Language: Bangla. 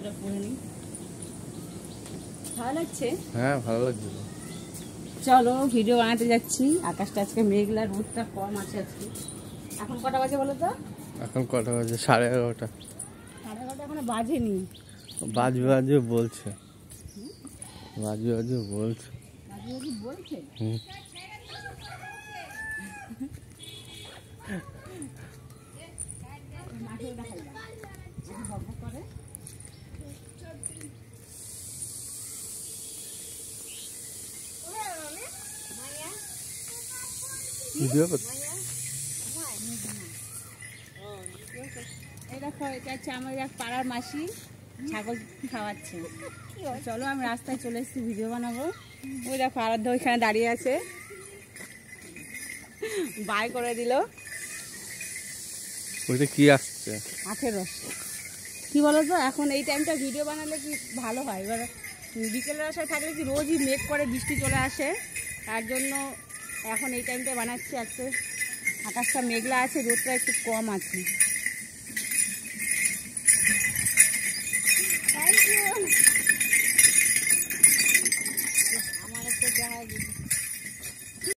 জুতোটা পরে নিই। ভালো লাগছে? হ্যাঁ ভালো লাগছে। চলো ভিডিও বানাতে যাচ্ছি। আকাশটা আজকে মেঘলা, রোদটা কম আছে আজকে। এখন কটা বাজে বলো তো? এখন কটা বাজে? 11:30। 11:30 এখনো বাজেনি। বাজবে বাজবে বলছে। বাজবে বাজবে বলছে। বাজে বাজে বলছে? মাঠে ওটা খাইবা, বকবক করে। ভিডিও করতে এই দেখো, এটা হচ্ছে আমার এক পাড়ার মাসি, ছাগল খাওয়াচ্ছে। চলো আমি রাস্তায় চলে এসেছি, ভিডিও বানাবো। ওই দেখো আরাধ্য ওইখানে দাঁড়িয়ে আছে, বাই করে দিল। ওইটা কি আসছে? আখের রস। কি বলো তো, এখন এই টাইমটা ভিডিও বানালে কি ভালো হয়? এবার বিকেলের আশায় থাকলে কি রোজই মেঘ করে বৃষ্টি চলে আসে, তার জন্য এখন এই টাইমটা বানাচ্ছি। আজকে আকাশটা মেঘলা আছে, রোদটা একটু কম আছে।